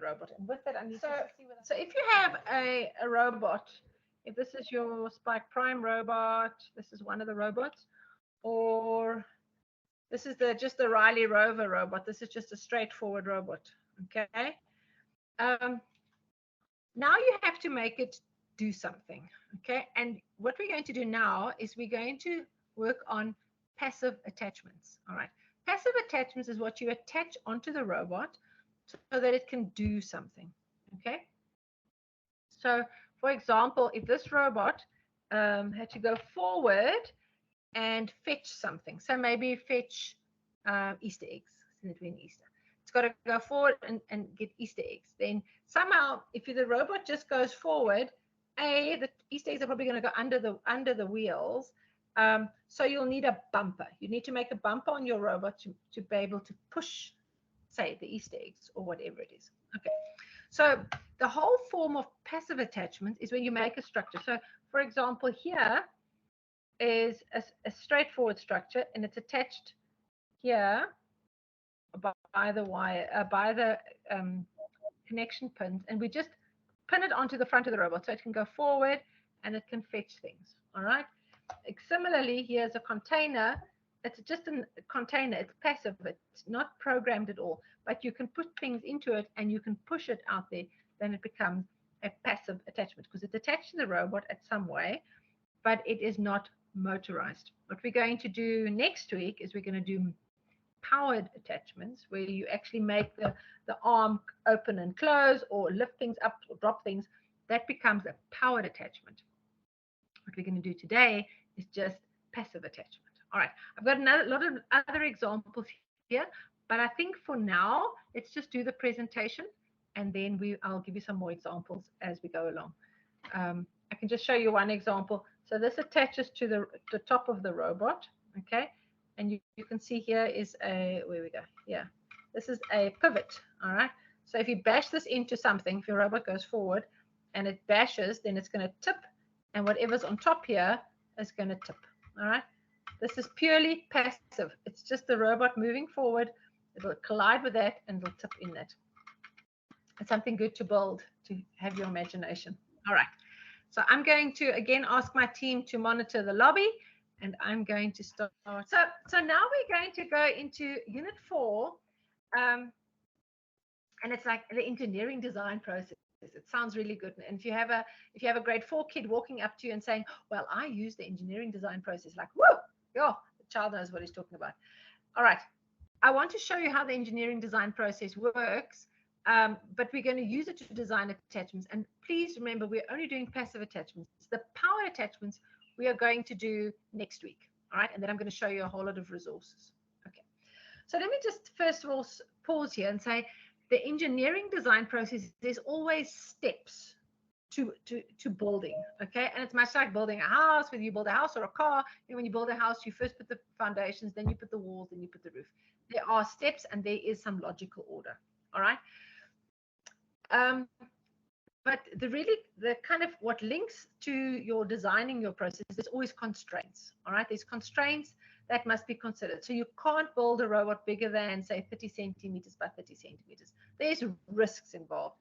robot. And with that, I need to see what. So if you have a robot, if this is your Spike Prime robot, this is one of the robots, or this is just the Riley Rover robot. This is just a straightforward robot. Okay. Um, now you have to make it do something. Okay. And what we're going to do now is we're going to work on passive attachments. All right. Passive attachments is what you attach onto the robot so that it can do something. Okay. So, for example, if this robot had to go forward and fetch something, so maybe fetch Easter eggs, since we're in Easter, it's got to go forward and get Easter eggs. Then somehow, if the robot just goes forward, the Easter eggs are probably going to go under the wheels. So you'll need a bumper. You need to make a bumper on your robot to be able to push, say, the Easter eggs or whatever it is. Okay. So the whole form of passive attachment is when you make a structure. So, for example, here is a straightforward structure, and it's attached here by the wire, by the connection pins, and we just pin it onto the front of the robot so it can go forward and it can fetch things. All right. Similarly, here's a container. It's just a container. It's passive. It's not programmed at all. But you can put things into it and you can push it out there. Then it becomes a passive attachment because it's attached to the robot at some way, but it is not motorized. What we're going to do next week is we're going to do powered attachments where you actually make the arm open and close or lift things up or drop things. That becomes a powered attachment. What we're going to do today is just passive attachment. All right, I've got a lot of other examples here, but I think for now, let's just do the presentation and then I'll give you some more examples as we go along. I can just show you one example. So this attaches to the top of the robot, okay? And you can see here is where we go? Yeah, this is a pivot, all right? So if you bash this into something, if your robot goes forward and it bashes, then it's going to tip, and whatever's on top here is going to tip, all right? This is purely passive. It's just the robot moving forward. It'll collide with that and it'll tip in that. It's something good to build, to have your imagination. All right. So I'm going to, again, ask my team to monitor the lobby, and I'm going to start. So now we're going to go into Unit 4, and it's like the engineering design process. It sounds really good. And if you have a grade 4 kid walking up to you and saying, well, I use the engineering design process, like, whoa, yeah, the child knows what he's talking about. All right. I want to show you how the engineering design process works, but we're going to use it to design attachments. And please remember, we're only doing passive attachments. The power attachments we are going to do next week. All right. And then I'm going to show you a whole lot of resources. Okay. So let me just first of all pause here and say, the engineering design process, there's always steps to building, okay? And it's much like building a house, whether you build a house or a car. When you build a house, you first put the foundations, then you put the walls, then you put the roof. There are steps and there is some logical order, all right? But the kind of what links to your designing your process, there's always constraints, all right? There's constraints that must be considered. So you can't build a robot bigger than, say, 30 centimeters by 30 centimeters. There's risks involved.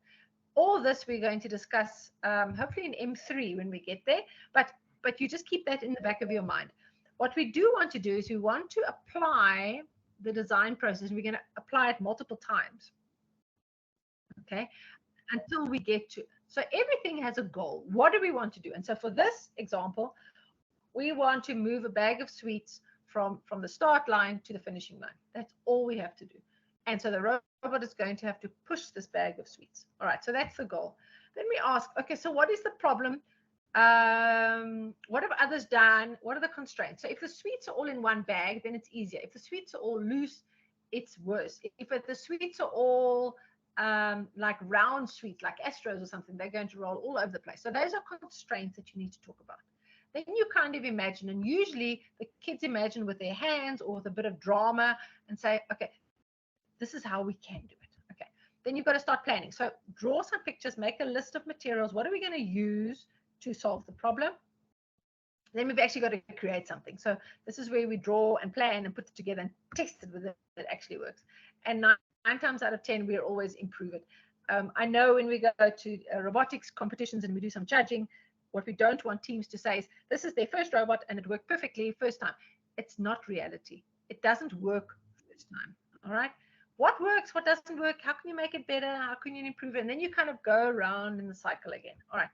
All this we're going to discuss, hopefully in M3 when we get there, but you just keep that in the back of your mind. What we do want to do is we want to apply the design process. We're going to apply it multiple times, okay, until we get to. So everything has a goal. What do we want to do? And so for this example, we want to move a bag of sweets from the start line to the finishing line. That's all we have to do. And so the robot is going to have to push this bag of sweets. All right, so that's the goal. Then we ask, okay, so what is the problem? What have others done? What are the constraints? So if the sweets are all in one bag, then it's easier. If the sweets are all loose, it's worse. If the sweets are all like round sweets, like Astros or something, they're going to roll all over the place. So those are constraints that you need to talk about. Then you kind of imagine, and usually the kids imagine with their hands or with a bit of drama and say, okay, this is how we can do it. Okay. Then you've got to start planning. So draw some pictures, make a list of materials. What are we going to use to solve the problem? Then we've actually got to create something. So this is where we draw and plan and put it together and test it whether it actually works. And nine times out of 10, we'll always improve it. I know when we go to robotics competitions and we do some judging, what we don't want teams to say is, this is their first robot and it worked perfectly first time. It's not reality. It doesn't work first time. All right. What works? What doesn't work? How can you make it better? How can you improve it? And then you kind of go around in the cycle again. All right.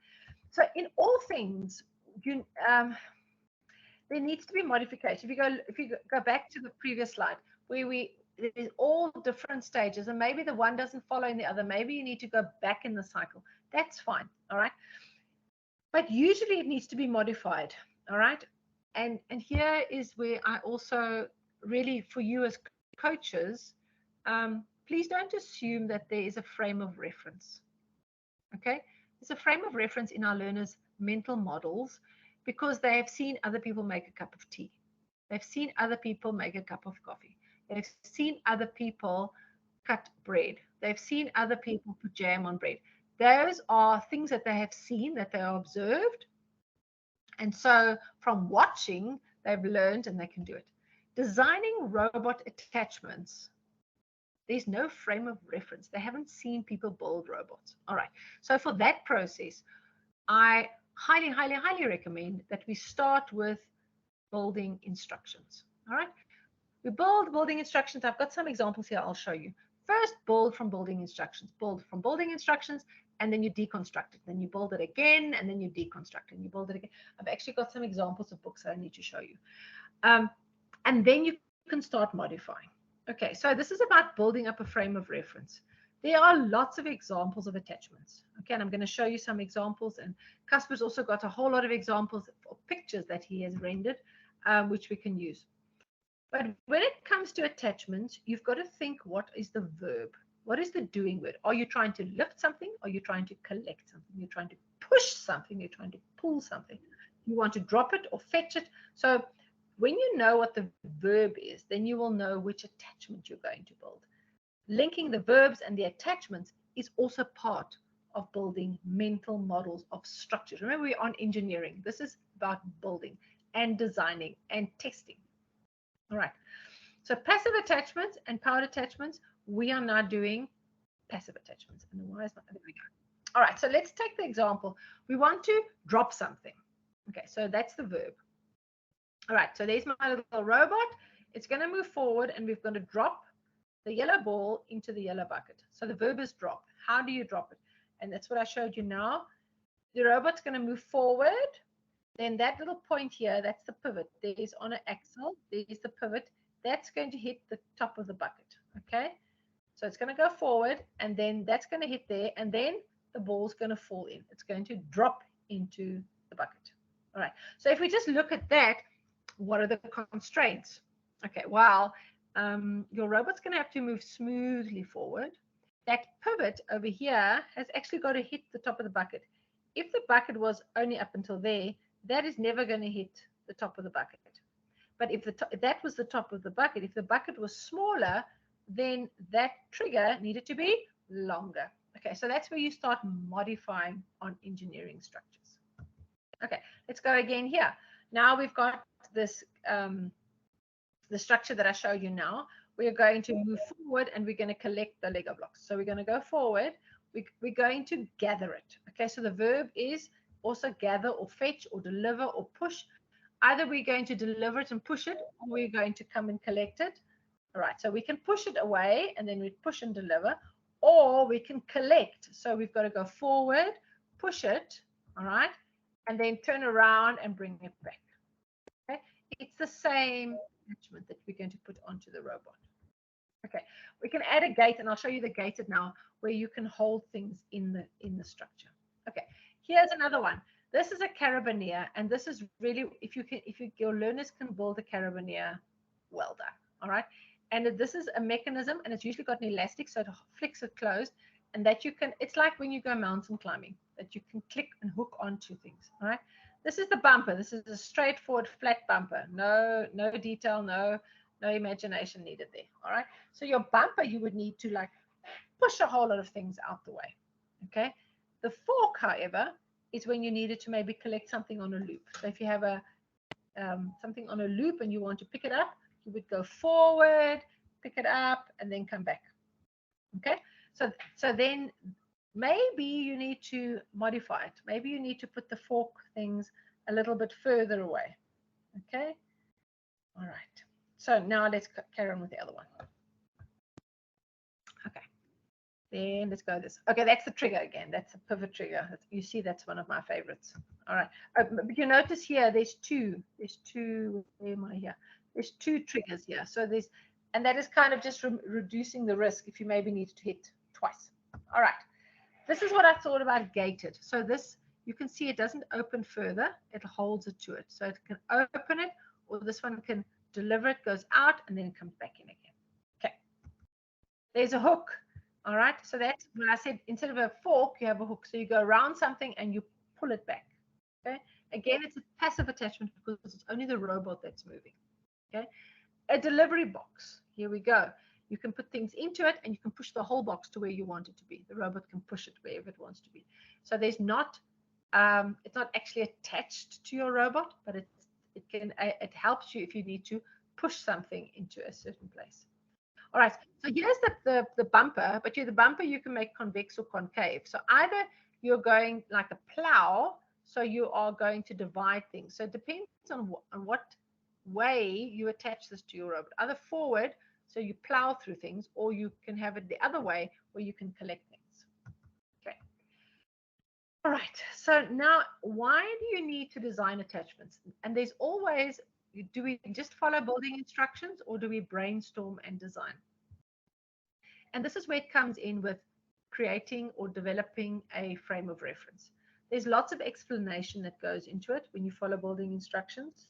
So in all things, there needs to be modification. If you go back to the previous slide, where there's all different stages, and maybe the one doesn't follow in the other. Maybe you need to go back in the cycle. That's fine. All right. But usually it needs to be modified. All right. And here is where I also really, for you as coaches, please don't assume that there is a frame of reference. Okay. There's a frame of reference in our learners' mental models because they have seen other people make a cup of tea. They've seen other people make a cup of coffee. They've seen other people cut bread. They've seen other people put jam on bread. Those are things that they have seen, that they are observed. And so from watching, they've learned and they can do it. Designing robot attachments, there's no frame of reference. They haven't seen people build robots. All right. So for that process, I highly, highly, highly recommend that we start with building instructions. All right. We build building instructions. I've got some examples here. I'll show you. First, build from building instructions. Build from building instructions, and then you deconstruct it. Then you build it again, and then you deconstruct it, and you build it again. I've actually got some examples of books that I need to show you. And then you can start modifying. Okay, so this is about building up a frame of reference. There are lots of examples of attachments. Okay, and I'm going to show you some examples. And Casper's also got a whole lot of examples of pictures that he has rendered, which we can use. But when it comes to attachments, you've got to think, what is the verb? What is the doing word? Are you trying to lift something? Are you trying to collect something? You're trying to push something. You're trying to pull something. You want to drop it or fetch it. So when you know what the verb is, then you will know which attachment you're going to build. Linking the verbs and the attachments is also part of building mental models of structures. Remember, we're on engineering. This is about building and designing and testing. All right. So passive attachments and powered attachments, we are now doing passive attachments. And why is not, there we go. All right. So let's take the example. We want to drop something. Okay. So that's the verb. All right. So there's my little robot. It's going to move forward and we're going to drop the yellow ball into the yellow bucket. So the verb is drop. How do you drop it? And that's what I showed you now. The robot's going to move forward. Then that little point here, that's the pivot. There's on an axle, there's the pivot. That's going to hit the top of the bucket, okay? So it's going to go forward, and then that's going to hit there, and then the ball's going to fall in. It's going to drop into the bucket. All right. So if we just look at that, what are the constraints? Okay, well, your robot's going to have to move smoothly forward. That pivot over here has actually got to hit the top of the bucket. If the bucket was only up until there, that is never going to hit the top of the bucket. But if that was the top of the bucket, if the bucket was smaller, then that trigger needed to be longer. Okay, so that's where you start modifying on engineering structures. Okay, let's go again here. Now we've got this, the structure that I showed you now. We're going to move forward and we're going to collect the Lego blocks. So we're going to go forward. We're going to gather it. Okay, so the verb is also gather or fetch or deliver or push. Either we're going to deliver it and push it, or we're going to come and collect it. All right, so we can push it away and then we push and deliver, or we can collect. So we've got to go forward, push it, all right, and then turn around and bring it back. Okay, it's the same attachment that we're going to put onto the robot. Okay, we can add a gate, and I'll show you the gated now, where you can hold things in the structure. Okay, here's another one. This is a Carabineer, and this is really, if your learners can build a Carabineer, well done. All right, and this is a mechanism, and it's usually got an elastic, so it flicks it closed, and that you can. It's like when you go mountain climbing, that you can click and hook onto things. All right, this is the bumper. This is a straightforward flat bumper. No detail, no imagination needed there. All right, so your bumper, you would need to like push a whole lot of things out the way. Okay, the fork, however, is when you needed to maybe collect something on a loop. So if you have a something on a loop and you want to pick it up, you would go forward, pick it up, and then come back. Okay, so then maybe you need to modify it. Maybe you need to put the fork things a little bit further away. Okay. All right. So now let's carry on with the other one. Okay. Then let's go this. Okay, that's the trigger again. That's a pivot trigger. You see, that's one of my favorites. All right. But you notice here, there's two. Where am I here? There's two triggers here. So there's, and that is kind of just reducing the risk if you maybe need to hit twice. All right. This is what I thought about gated. So this, you can see it doesn't open further. It holds it to it. So it can open it, or this one can deliver it, goes out, and then comes back in again. Okay. There's a hook. All right. So that's when I said instead of a fork, you have a hook. So you go around something and you pull it back. Okay. Again, it's a passive attachment because it's only the robot that's moving. Okay. A delivery box. Here we go. You can put things into it and you can push the whole box to where you want it to be. The robot can push it wherever it wants to be. So there's not, it's not actually attached to your robot, but it helps you if you need to push something into a certain place. All right, so here's the bumper, but the bumper you can make convex or concave. So either you're going like a plow, so you are going to divide things. So it depends on what way you attach this to your robot. Either forward, so you plow through things, or you can have it the other way where you can collect things. Okay. All right, so now why do you need to design attachments? And there's always, do we just follow building instructions or do we brainstorm and design? And this is where it comes in with creating or developing a frame of reference. There's lots of explanation that goes into it when you follow building instructions.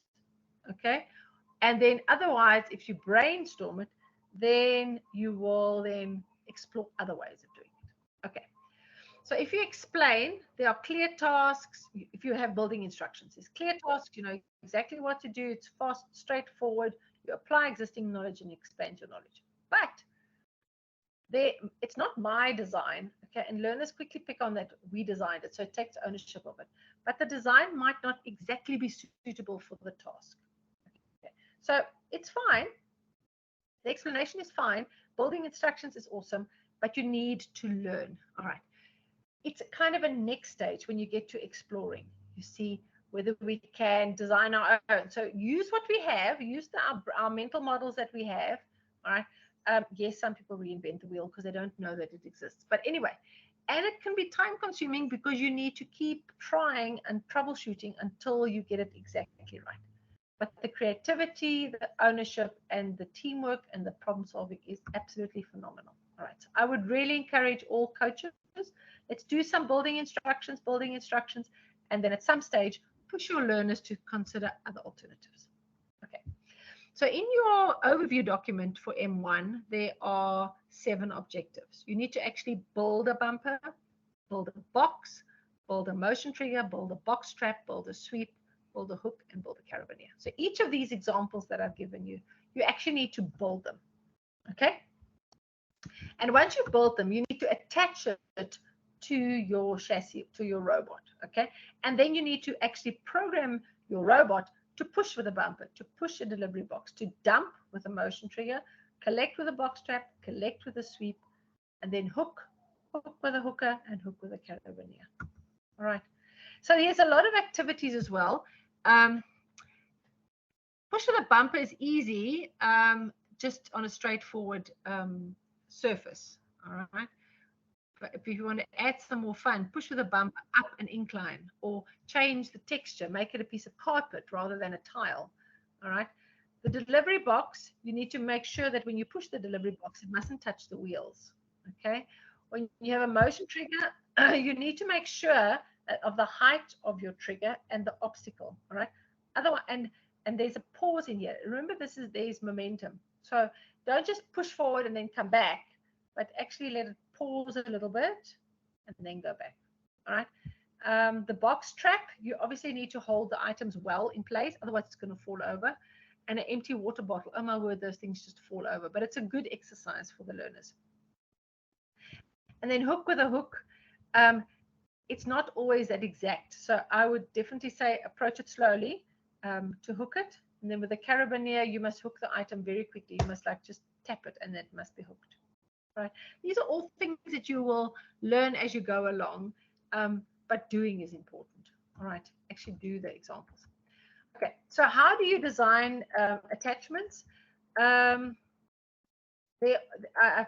Okay. And then otherwise, if you brainstorm it, then you will then explore other ways of doing it. Okay. So if you explain, there are clear tasks. If you have building instructions, there's clear tasks, you know exactly what to do. It's fast, straightforward. You apply existing knowledge and you expand your knowledge. But it's not my design, okay? And learners quickly pick on that we designed it, so it takes ownership of it. But the design might not exactly be suitable for the task. Okay. So it's fine. The explanation is fine. Building instructions is awesome, but you need to learn. All right. It's kind of a next stage when you get to exploring. You see whether we can design our own. So use what we have, use our mental models that we have. All right. Yes, some people reinvent the wheel because they don't know that it exists. But anyway, and it can be time consuming because you need to keep trying and troubleshooting until you get it exactly right. But the creativity, the ownership, and the teamwork and the problem solving is absolutely phenomenal. All right. So I would really encourage all coaches, let's do some building instructions, and then at some stage, push your learners to consider other alternatives. Okay. So in your overview document for M1, there are 7 objectives. You need to actually build a bumper, build a box, build a motion trigger, build a box trap, build a sweep, build a hook, and build a carabiner. So each of these examples that I've given you, you actually need to build them. Okay? And once you've built them, you need to attach it to your chassis, to your robot. Okay? And then you need to actually program your robot to push with a bumper, to push a delivery box, to dump with a motion trigger, collect with a box trap, collect with a sweep, and then hook with a hooker, and hook with a carabiner. All right. So there's a lot of activities as well. Push with a bumper is easy, just on a straightforward surface. All right. But if you want to add some more fun, push with a bumper up an incline, or change the texture, make it a piece of carpet rather than a tile. All right. The delivery box, you need to make sure that when you push the delivery box, it mustn't touch the wheels. Okay. When you have a motion trigger, you need to make sure of the height of your trigger and the obstacle. All right. Otherwise, and there's a pause in here. Remember, there's momentum. So don't just push forward and then come back, but actually let it pause a little bit and then go back. All right. The box trap, you obviously need to hold the items well in place, otherwise it's going to fall over. And an empty water bottle, oh my word, those things just fall over. But it's a good exercise for the learners. And then hook with a hook, it's not always that exact. So I would definitely say approach it slowly to hook it. And then with the carabiner, you must hook the item very quickly. You must like just tap it and it must be hooked. right? These are all things that you will learn as you go along, but doing is important. All right, actually do the examples. Okay, so how do you design attachments? I've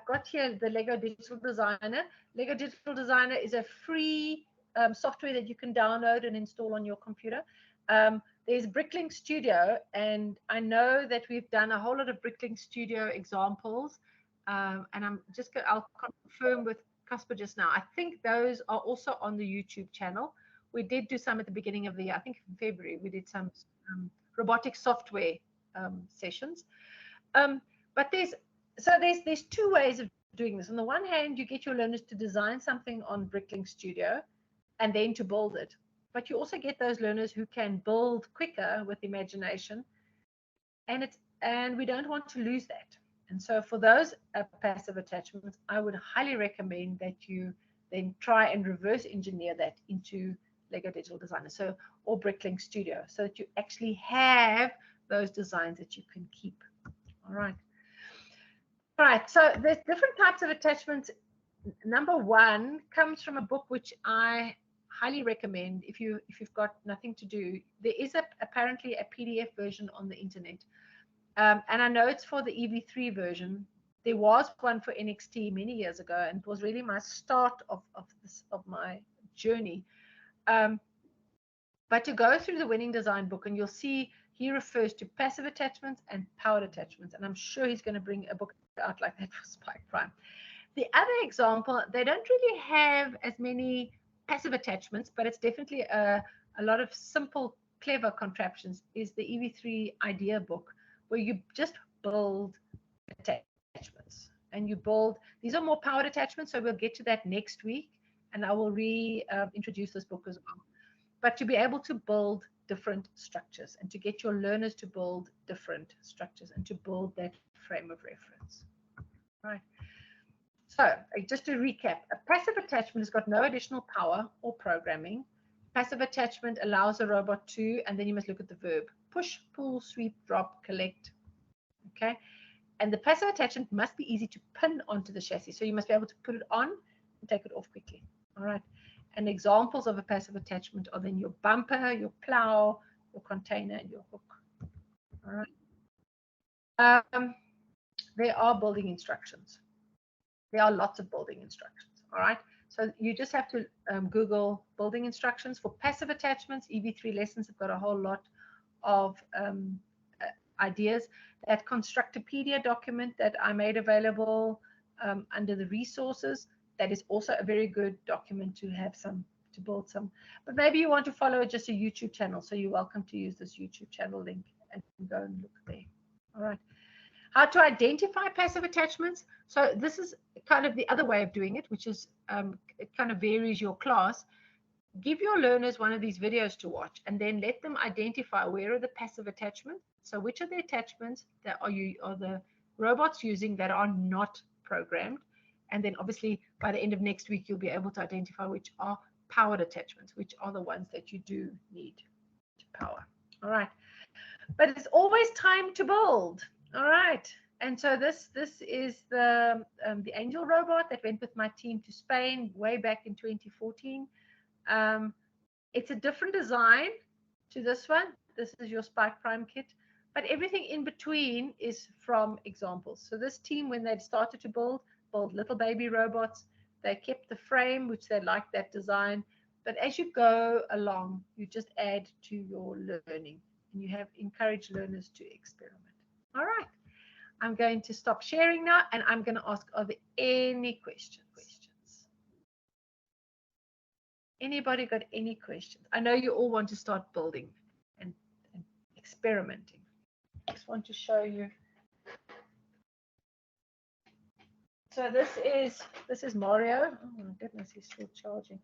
got here the Lego Digital Designer. Lego Digital Designer is a free software that you can download and install on your computer. There's Bricklink Studio, and I know that we've done a whole lot of Bricklink Studio examples, and I'll confirm with Casper just now. I think those are also on the YouTube channel. We did do some at the beginning of the year. I think in February we did some robotics software sessions. But there's two ways of doing this. On the one hand, you get your learners to design something on Bricklink Studio and then to build it. But you also get those learners who can build quicker with imagination, and we don't want to lose that. And so for those passive attachments, I would highly recommend that you then try and reverse engineer that into Lego Digital Designer, or Bricklink Studio, so that you actually have those designs that you can keep. All right. All right, so there's different types of attachments. Number one comes from a book which I highly recommend if you've got nothing to do. There is apparently a PDF version on the internet, and I know it's for the EV3 version. There was one for NXT many years ago, and it was really my start of my journey. But to go through the Winning Design book, and you'll see he refers to passive attachments and powered attachments, and I'm sure he's going to bring a book out like that for Spike Prime. The other example, they don't really have as many passive attachments, but it's definitely a lot of simple, clever contraptions, is the EV3 idea book, where you just build attachments. And you build, these are more powered attachments, so we'll get to that next week, and I will reintroduce this book as well. But to be able to build different structures and to get your learners to build different structures and to build that frame of reference. Right. So just to recap, a passive attachment has got no additional power or programming. Passive attachment allows a robot to, and then you must look at the verb, push, pull, sweep, drop, collect. Okay. And the passive attachment must be easy to pin onto the chassis. So you must be able to put it on and take it off quickly. All right. And examples of a passive attachment are then your bumper, your plow, your container, and your hook. All right. There are building instructions. There are lots of building instructions. All right. So you just have to Google building instructions for passive attachments. EV3 lessons have got a whole lot of ideas. That Constructopedia document that I made available under the resources, that is also a very good document to have to build some. But maybe you want to follow just a YouTube channel, so you're welcome to use this YouTube channel link and go and look there. All right. How to identify passive attachments. So this is kind of the other way of doing it, which is it kind of varies your class. Give your learners one of these videos to watch, and then let them identify where are the passive attachments. So which are the attachments that are the robots using that are not programmed. And then obviously by the end of next week, you'll be able to identify which are powered attachments, which are the ones that you do need to power. All right. But it's always time to build. All right. And so this is the Angel robot that went with my team to Spain way back in 2014. It's a different design to this one. This is your Spike Prime kit. But everything in between is from examples. So this team, when they started to build little baby robots, they kept the frame, which they liked that design. But as you go along, you just add to your learning, and you have encouraged learners to experiment. All right. I'm going to stop sharing now, and I'm going to ask, are there any questions? Anybody got any questions? I know you all want to start building and experimenting. I just want to show you. So this is Mario. Oh my goodness, he's still charging.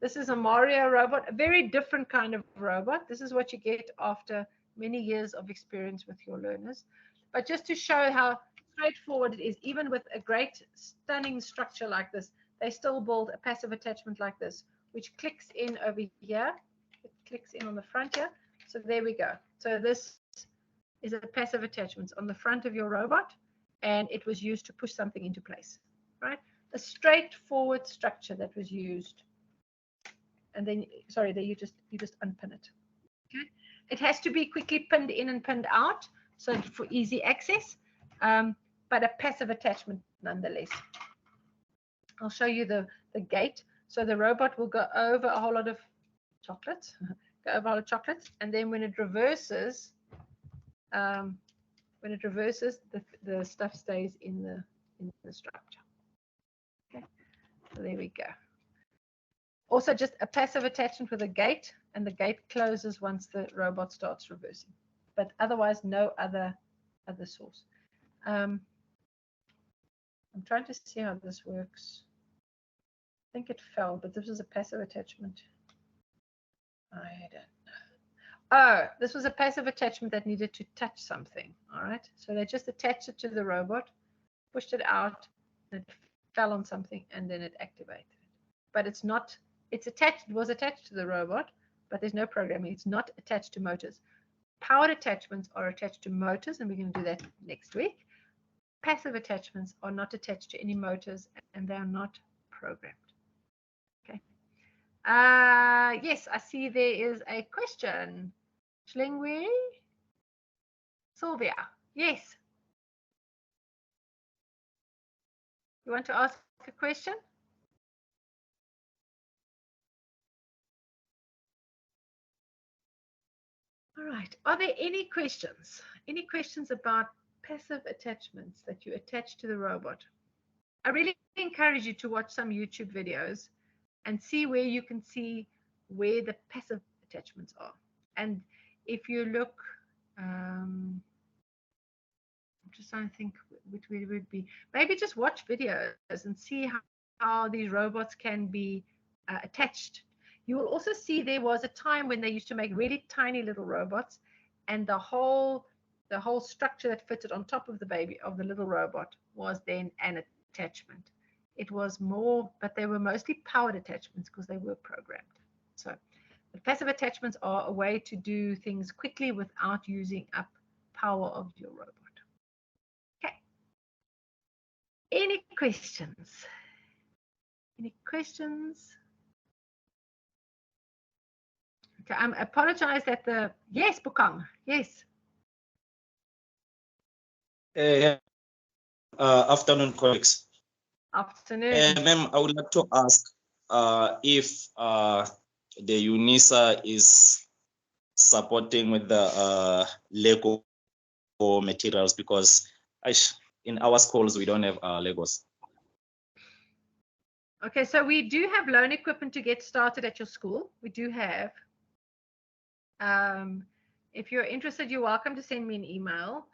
This is a Mario robot, a very different kind of robot. This is what you get after many years of experience with your learners. But just to show how straightforward it is, even with a great stunning structure like this, they still build a passive attachment like this, which clicks in over here. It clicks in on the front here. So there we go. So this is a passive attachment on the front of your robot. and it was used to push something into place, right? A straightforward structure that was used. And then, sorry, there you just unpin it. Okay. It has to be quickly pinned in and pinned out, so for easy access, but a passive attachment nonetheless. I'll show you the gate. So the robot will go over a whole lot of chocolates, and then when it reverses, the stuff stays in the structure. Okay, so there we go. Also, just a passive attachment with a gate, and the gate closes once the robot starts reversing. But otherwise, no other source. I'm trying to see how this works. I think it fell, but this was a passive attachment. I don't know. Oh, this was a passive attachment that needed to touch something. All right. So they just attached it to the robot, pushed it out, and it fell on something, and then it activated. But it's not, it's attached, it was attached to the robot, but there's no programming. It's not attached to motors. Powered attachments are attached to motors, and we're going to do that next week. Passive attachments are not attached to any motors, and they are not programmed. Okay. Yes, I see there is a question. Schlingwe? Sylvia, yes. You want to ask a question? All right. Are there any questions? Any questions about passive attachments that you attach to the robot? I really encourage you to watch some YouTube videos and see where you can see where the passive attachments are. And if you look, I'm just trying to think which way it would be. Maybe just watch videos and see how these robots can be attached. You will also see there was a time when they used to make really tiny little robots, and the whole structure that fitted on top of the baby, of the little robot, was then an attachment. It was more, but they were mostly powered attachments because they were programmed. So the passive attachments are a way to do things quickly without using up power of your robot. Okay. Any questions? Any questions? Okay, I apologize that the, yes, Bukang, yes. Afternoon, colleagues. Afternoon. Ma'am, I would like to ask if the UNISA is supporting with the Lego materials, because in our schools we don't have Legos. Okay, so we do have loan equipment to get started at your school. We do have. If you're interested, you're welcome to send me an email.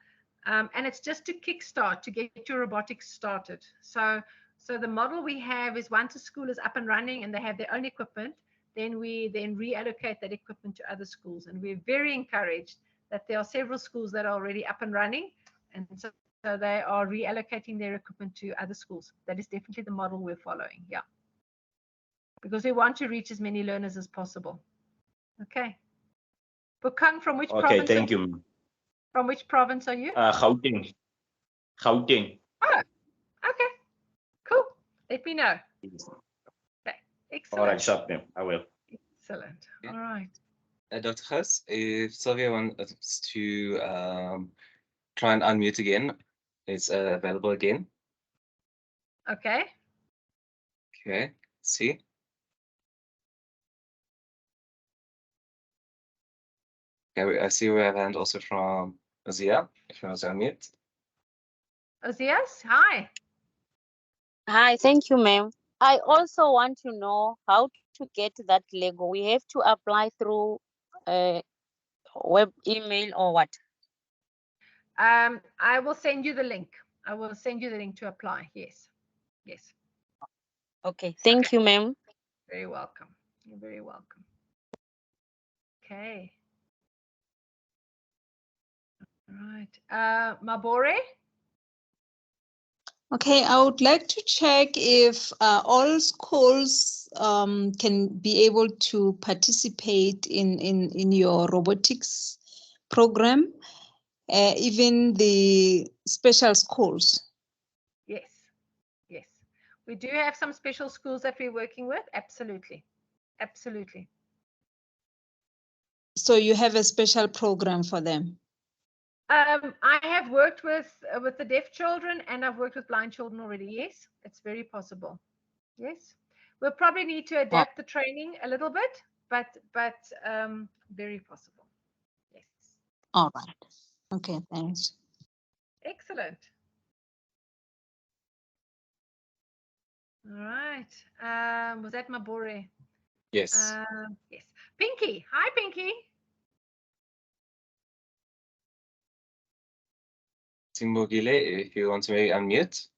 And it's just to kickstart, to get your robotics started. So the model we have is once a school is up and running and they have their own equipment, then we reallocate that equipment to other schools. And we're very encouraged that there are several schools that are already up and running. And so they are reallocating their equipment to other schools. That is definitely the model we're following, yeah. Because we want to reach as many learners as possible. Okay. Bukang, from which province? Okay, thank you. From which province are you? Gauteng. Gauteng. Oh, okay. Cool. Let me know. Okay. Excellent. All right, sharp, ma'am. I will. Excellent. All right. Dr. Haas, if Sylvia wants to try and unmute again, it's available again. Okay. Okay, see. Okay, I see we have a hand also from Ozia, if you want to unmute. Ozias, hi. Hi, thank you, ma'am. I also want to know how to get that Lego. We have to apply through web email or what? I will send you the link. I will send you the link to apply. Yes. Yes. Okay, thank you, ma'am. Very welcome. You're very welcome. Okay. All right. Mabore? Okay, I would like to check if all schools can be able to participate in your robotics program. even the special schools? Yes, yes. We do have some special schools that we're working with. Absolutely, absolutely. So you have a special program for them? I have worked with the deaf children, and I've worked with blind children already. Yes, it's very possible. Yes, we'll probably need to adapt the training a little bit, but very possible. Yes. All right. Okay, thanks. Excellent. All right. Was that Mabore? Yes. Yes. Pinky. Hi, Pinky. Timbogile, if you want to maybe unmute.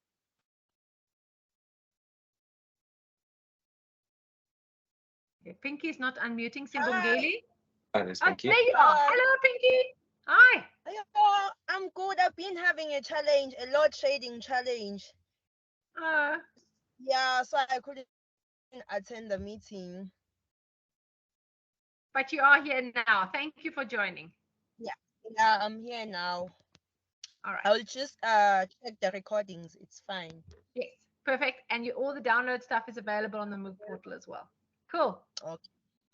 Okay, Pinky's not unmuting. Simbongeli. Oh, there's Oh, Pinky. there you are. Hello, Pinky. Hi. Hello, I'm good. I've been having a challenge, a load shedding challenge. Yeah, so I couldn't attend the meeting. But you are here now. Thank you for joining. Yeah, I'm here now. All right. I'll just check the recordings. It's fine. Yes, perfect. And all the download stuff is available on the MOOC portal as well. Cool.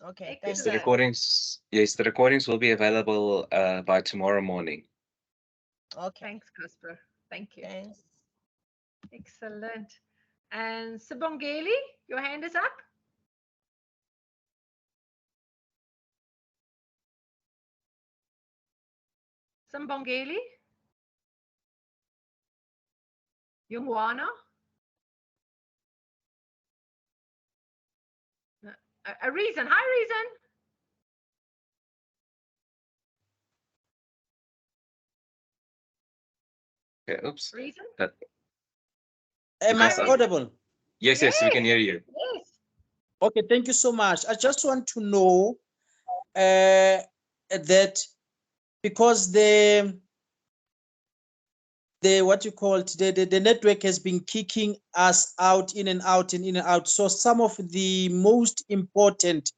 Okay. Yes, Thanks. the recordings will be available by tomorrow morning. Okay. Thanks, Casper. Thank you. Thanks. Excellent. And Sibongeli, your hand is up. Sibongeli. Jungwana. A reason. Hi, reason. Okay, oops. Reason. Am I audible? Yes, we can hear you. Yes. Okay, thank you so much. I just want to know that because the what you call it, the network has been kicking us out, in and out and in and out. So some of the most important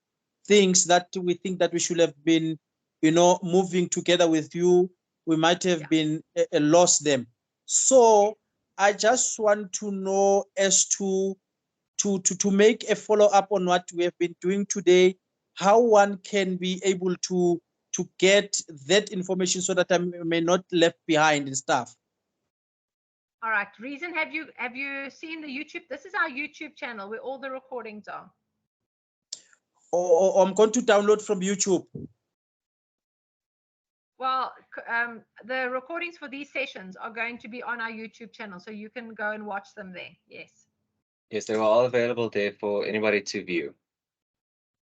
things that we think that we should have been, moving together with you, we might have been lost them. So I just want to know as to make a follow-up on what we have been doing today, how one can be able to get that information so that I may not left behind and stuff. All right. Reason, have you seen the YouTube? This is our YouTube channel where all the recordings are. Or I'm going to download from YouTube. Well, the recordings for these sessions are going to be on our YouTube channel, so you can go and watch them there. Yes. Yes, they were all available there for anybody to view.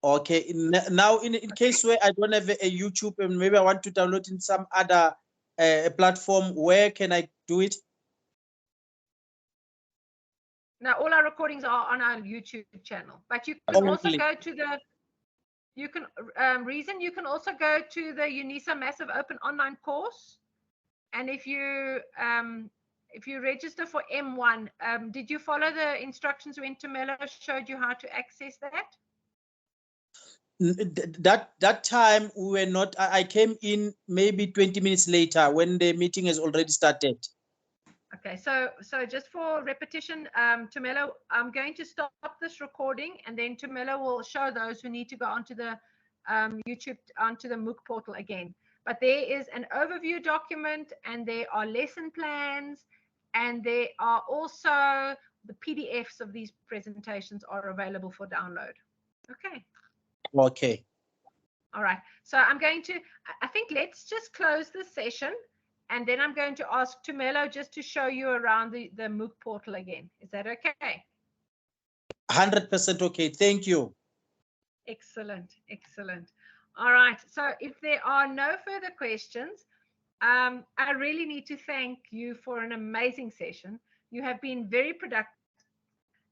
Okay. Now, in case where I don't have a YouTube and maybe I want to download in some other platform, where can I do it? Now, all our recordings are on our YouTube channel, but you can also go to the. You can reason. You can also go to the UNISA Massive Open Online Course, and if you register for M1, did you follow the instructions when Tumelo showed you how to access that? That time we were not. I came in maybe 20 minutes later when the meeting has already started. Okay, so just for repetition, Tumelo, I'm going to stop this recording, and then Tumelo will show those who need to go onto the YouTube, onto the MOOC portal again. But there is an overview document, and there are lesson plans, and there are also the PDFs of these presentations are available for download. Okay. Okay. All right. So I'm going to, I think let's just close this session. And then I'm going to ask Tumelo just to show you around the MOOC portal again. Is that okay? 100% okay. Thank you. Excellent. Excellent. All right. So if there are no further questions, I really need to thank you for an amazing session. You have been very productive.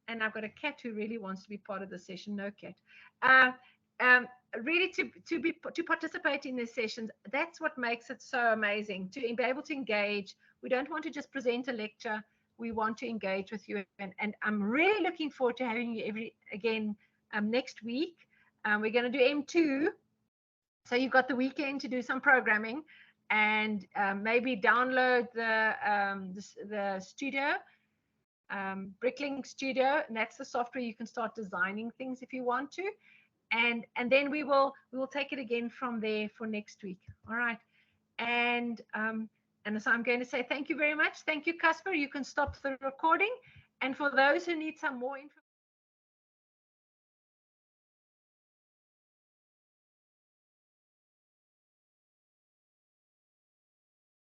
And I've got a cat who really wants to be part of the session. No cat. Really to participate in these sessions, that's what makes it so amazing, to be able to engage. We don't want to just present a lecture, we want to engage with you, and I'm really looking forward to having you again next week. We're going to do M2, so you've got the weekend to do some programming, and maybe download the studio, Bricklink Studio, and that's the software you can start designing things if you want to. And then we will take it again from there for next week. All right. And so I'm going to say thank you very much. Thank you, Casper. You can stop the recording. And for those who need some more information,